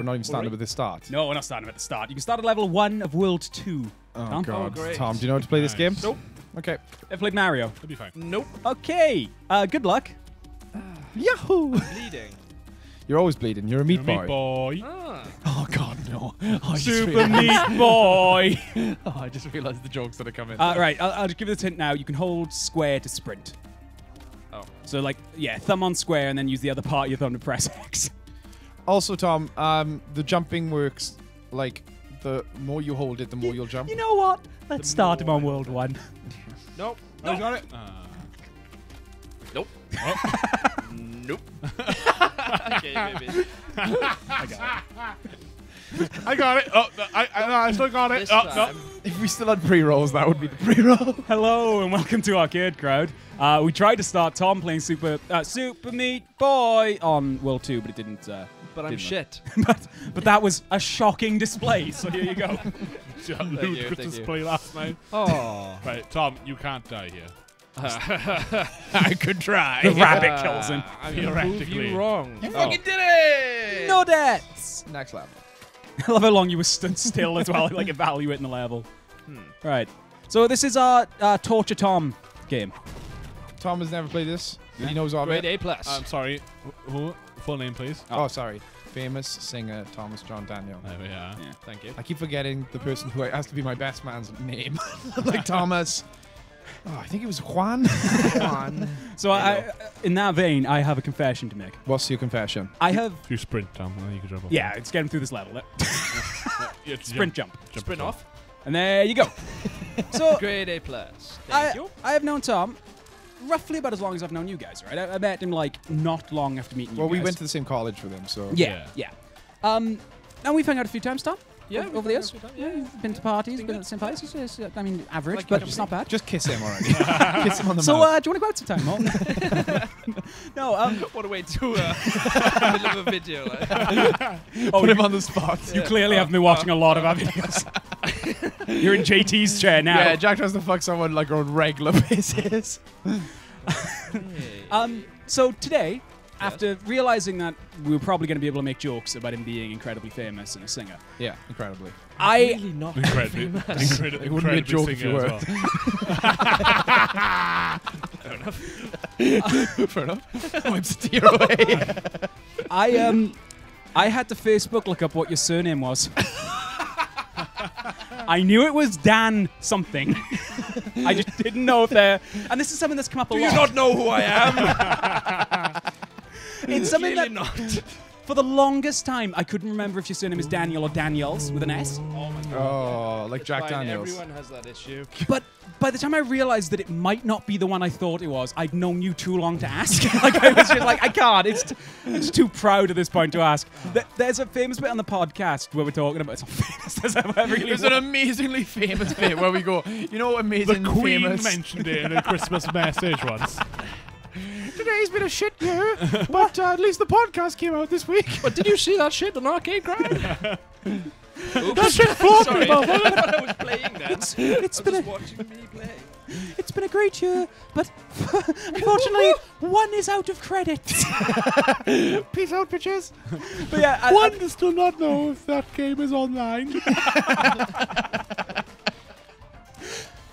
not even starting with the start. No, we're not starting at the start. You can start at level 1 of World 2. Oh, Tom? God. great. Tom, do you know how to play this game? Nope. Okay. Ever played Mario? It'll be fine. Nope. Okay. Good luck. Yahoo! Bleeding. You're always bleeding. You're a meat boy. Meat boy. Ah. Oh, God, no. Oh, I just Super realised- Meat Boy. Oh, I just realized the joke's gonna come in. Right, I'll just give you this hint now. You can hold square to sprint. Oh. So, like, yeah, thumb on square and then use the other part of your thumb to press X. Also, Tom, the jumping works like the more you hold it, the more you'll jump. You know what? Let's start him on World 1. Nope. Oh, you got it? Nope. Oh. Nope. Okay, maybe. I got it. I got it. Oh, I still got it. This Oh, time. no. If we still had pre-rolls, that would be the pre-roll. Hello and welcome to Arcade Crowd. We tried to start Tom playing Super Meat Boy on World 2, but it didn't. But I'm didn't shit. but that was a shocking display. So here you go. Ludicrous thank you. display last night. Oh. Right, Tom, you can't die here. I could try. The rabbit kills him. I'm gonna prove Theoretically. you wrong. You fucking did it! No deaths. Next level. I love how long you were stood still as well, like evaluating the level. Right. So this is our Torture Tom game. Tom has never played this. Yeah. He knows all of Grade it. A+. I'm sorry. Who? Full name, please. Oh, sorry. Famous singer Thomas John Daniel. There we are. Yeah. Thank you. I keep forgetting the person who has to be my best man's name. Like Thomas. Oh, I think it was Juan. Juan. So in that vein, I have a confession to make. What's your confession? I have. If you sprint, Tom, then you can jump off. Yeah, it's getting through this level. Yeah, it's Sprint jump. Sprint off. And there you go. So Grade A+. Thank you. I have known Tom roughly about as long as I've known you guys, right? I met him like not long after meeting you Well, we guys. went to the same college with him, so. Yeah. And we've hung out a few times, Tom. Yeah, over the years. Yeah. You've been to parties, been at the same places. I mean, average, Like but your it's not bad. Just kiss him already. Kiss him on the So, mouth. do you want to go out sometime, Martin? No, What a way to middle of a video. Like. Put him on the spot. you clearly haven't been watching a lot of our videos. You're in JT's chair now. Yeah, Jack tries to fuck someone like on regular basis. So today, after realizing that we were probably going to be able to make jokes about him being incredibly famous and a singer, Yeah, incredibly. Really not. Incredibly, It wouldn't be a joke if you singer were. as well. Fair enough. I'm steer away. I had to Facebook look up what your surname was. I knew it was Dan something. I just didn't know if there. And this is something that's come up a Do lot. you not know who I am? It's something Clearly that not. for the longest time I couldn't remember if your surname is Daniel or Daniels with an S. Oh my god. Oh, like Jack Fine, Daniels. Everyone has that issue. But by the time I realized that it might not be the one I thought it was, I'd known you too long to ask. Like I was just like, I can't. It's too proud at this point to ask. There's a famous bit on the podcast where we're talking about. It's not famous. There's an amazingly famous bit where we go, you know, amazing The Queen famous. mentioned it in a Christmas message once. Today's been a shit year, but at least the podcast came out this week. But did you see that shit on Arcade Crowd? That shit flopped. Sorry, I thought I was playing that. It's I been was a just watching me play. it's been a great year, but unfortunately one is out of credits. Peace out, bitches. But yeah, One does still not know if that game is online.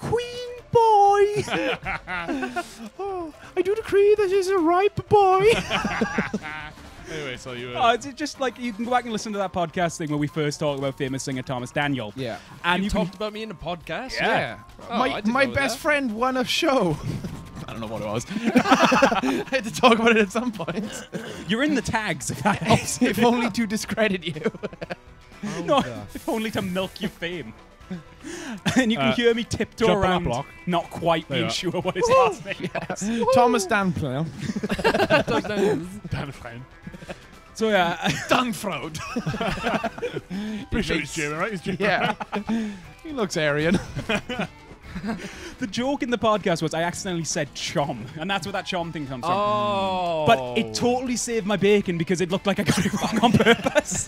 Queen Boy. Oh, I do decree this is a ripe boy. Anyway, so you. It's just like you can go back and listen to that podcast thing where we first talked about famous singer Thomas Daniel. Yeah. And You you can talked about me in a podcast? Yeah. Oh, I my didn't my know best that. friend won a show. I don't know what it was. I had to talk about it at some point. you're in the tags if that helps. If only to discredit you. No, if only to milk your fame. And you can hear me tiptoe jump on that around, block. not quite There you being are. sure what his last name was. Thomas Danplayer. Dan Frein. So yeah, Danfraud. Pretty sure he's German, right? He's German. Yeah. He looks Aryan. the joke in the podcast was I accidentally said chom, and that's where that chom thing comes from. Oh. But it totally saved my bacon because it looked like I got it wrong on purpose.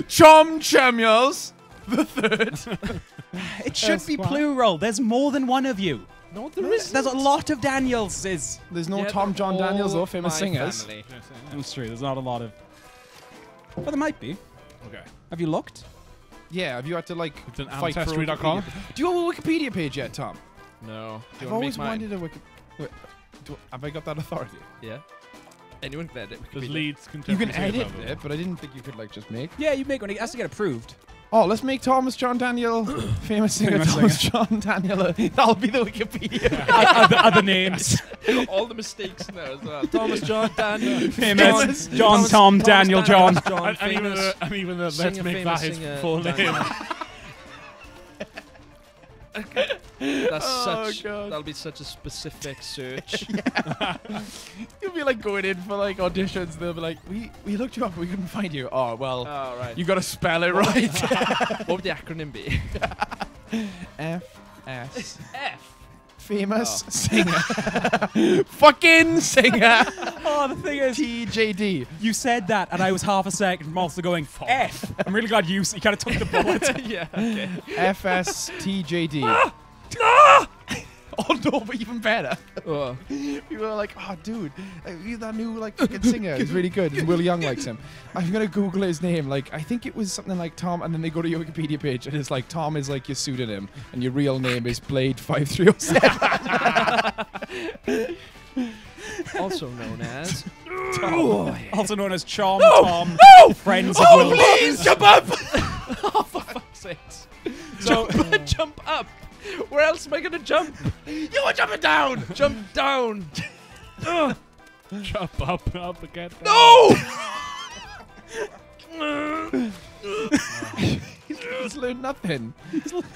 Chom Chemuels the third. It should be plural. There's more than one of you. No, there isn't. There's a lot of Danielses. There's no Yeah, Tom they're John Daniels all or famous my singers. family. That's true. There's not a lot of. Well, there might be. Okay. Have you looked? Yeah, have you had to like It's an fight for a ancestry.com. Wikipedia? Do you have a Wikipedia page yet, Tom? No. Do I've you want to always make mine? wanted a Wiki. Wait, have I got that authority? Yeah. Anyone can edit Does Wikipedia. Leeds You contemporary can edit level? it, but I didn't think you could like just make. Yeah, you make one. It has to get approved. Oh, let's make Thomas John Daniel, famous singer Famous Thomas John Daniel. That'll be the Wikipedia. Other names. All the mistakes now as well. Thomas John Daniel. Famous John Tom Daniel John. John And even famous. the, and even the let's singer, make famous that his singer, full Daniel. name. That's Oh, such. God. That'll be such a specific search. You'll be like going in for like auditions. They'll be like, we looked you up, but we couldn't find you. Oh well, Oh, right. you got to spell it right. What would the acronym be? FS. F. Famous singer. Fucking singer. Oh, the thing is, TJD. you said that, and I was half a second from also going F. I'm really glad you kind of took the bullet. Yeah. Okay. FSTJD. Oh no, but even better. Oh. People are like, oh dude, he's that new like fucking singer. He's really good. And Will Young likes him. I'm gonna Google his name. Like, I think it was something like Tom, and then they go to your Wikipedia page, and it's like Tom is like your pseudonym, and your real name is Blade 5307. Also known as. Also known as Chom Tom. Friends of Oh Will. please jump up! Oh, for fuck's sakes. So, jump up. Where else am I going to jump? You are jumping down! Jump down. Ugh. Jump up again. No! He's learned nothing.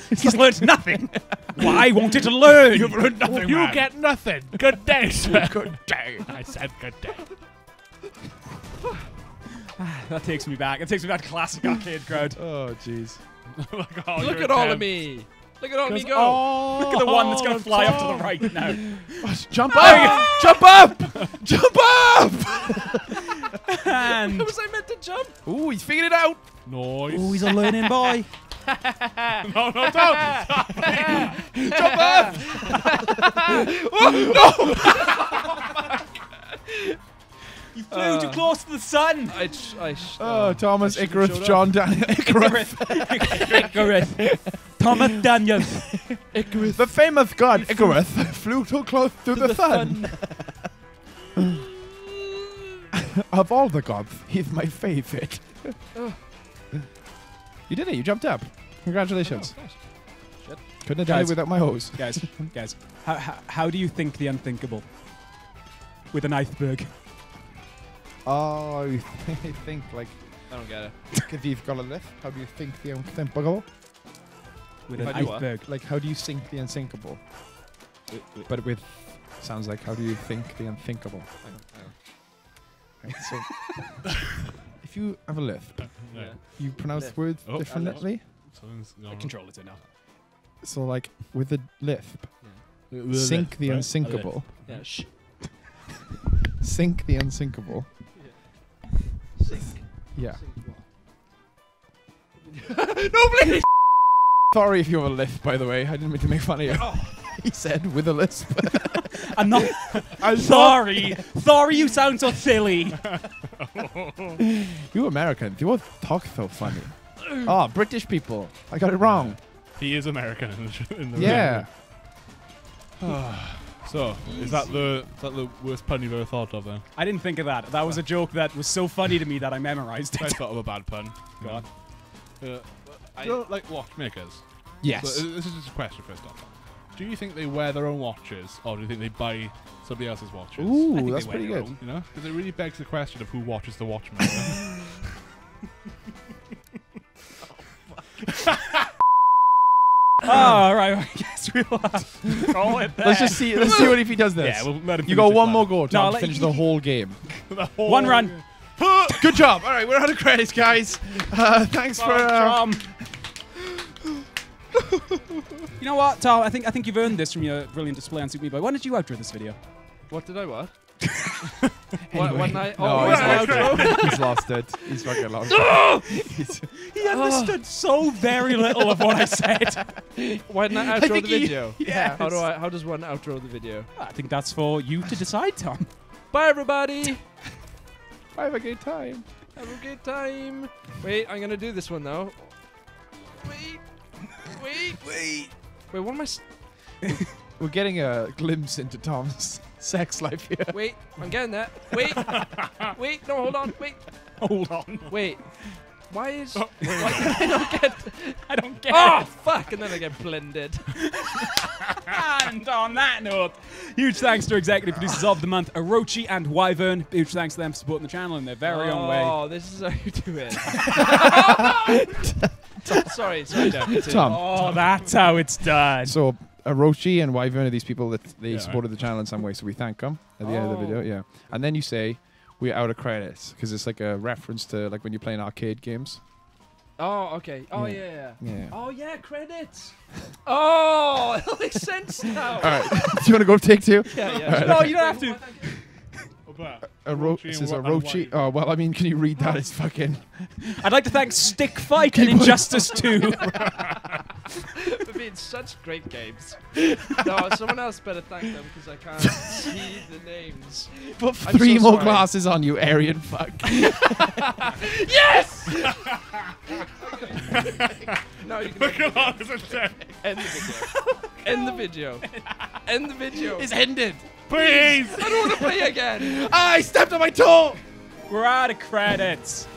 He's learned nothing. Well, I wanted to learn. You've learned nothing, You man. get nothing. Good day, sir. Good day. I said good day. That takes me back. It takes me back to classic arcade crowd. Oh jeez. Look Look at all of me. Look at all of me go. Oh, Look at the one that's going to fly up to the right now. Jump up! Jump up! Jump up! And How was I meant to jump? Ooh, he's figured it out. Noise. oh, he's a learning boy. No, don't. Jump up! Oh, no! You flew too close to the sun. Oh, Thomas I should've Icarus showed John Daniel Icarus. Icarus. Thomas Daniel. Icarus. The famous god Icarus flew too close to the sun. Of all the gods, he's my favorite. You did it. You jumped up. Congratulations. Couldn't have done Guys. it without my hose. Guys, how do you think the unthinkable? With an iceberg. Oh, I think like I don't get it. if you've got a lift, how do you think the unthinkable? With an How do you what? iceberg. Like how do you sink the unsinkable? But with sounds like how do you think the unthinkable? Right, so if you have a lift, Yeah. you pronounce Lift. words Oh. differently. Something's I going on. control it now. So like with a lisp, sink the Right? unsinkable. Yeah. Shh. Sink the unsinkable. Sink. Yeah. Sink No, please. Sorry if you have a lisp, by the way. I didn't mean to make fun of you. He said with a lisp. I'm not. I'm sorry. Sorry, you sound so silly. You Americans, you all talk so funny. Oh, British people. I got it wrong. He is American in the Yeah. So, is that the worst pun you've ever thought of then? I didn't think of that. That was a joke that was so funny to me that I memorized I it. thought of a bad pun. Go on. Like watchmakers. Yes. So, this is just a question first off. Do you think they wear their own watches, or do you think they buy somebody else's watches? Ooh, think that's they wear pretty their good. own. You know, because it really begs the question of who watches the watchmaker. Oh, right. I guess we'll call it there. Let's see what if he does this. Yeah, we'll let him You finish got his one line. more go, No, Tom, to let- finish the whole game. One run. Good job. All right, we're out of credits, guys. Thanks for. Tom. You know what, Tom? I think you've earned this from your brilliant display on Super Meat Boy. Why don't you outro this video? What did I what? Anyway. One night. No, Oh, he's right, lost outro. it. He's lost it. He's fucking lost it. He understood so very little of what I said. Why didn't I I outro think the he- video? Yeah. How does one outro the video? I think that's for you to decide, Tom. Bye, everybody. Have a good time. Have a good time. Wait, I'm gonna do this one though. Wait, what am I? We're getting a glimpse into Tom's sex life here. Wait, I'm getting that. Wait, no, hold on. Wait, Hold on. wait. Why is? Why, I don't get. Oh, Oh fuck! And then I get blended. And on that note, huge thanks to executive producers of the month, Orochi and Wyvern. Huge thanks to them for supporting the channel in their very own way. Oh, this is how you do it. sorry, Dan. Tom. Oh, that's how it's done. So Orochi and Wyvern are these people that they supported the channel in some way, so we thank them at the end of the video. Yeah, and then you say we're out of credits because it's like a reference to like when you're playing arcade games. Oh, okay. Oh, Yeah. yeah. Yeah. Oh, yeah, credits. Oh, it makes sense now. All right. Do you want to go take two? Yeah. Right, No, okay. you don't have to. It says Orochi. Oh, well, I mean, can you read that? It's fucking. I'd like to thank Stick Fight and Injustice 2. For being such great games. No, someone else better thank them because I can't see the names. Put I'm three so more sorry. glasses on you, Aryan fuck. Yes! No, you can end the video. End the video. End the video. It's ended. Please! I don't want to play again. I stepped on my toe. We're out of credits.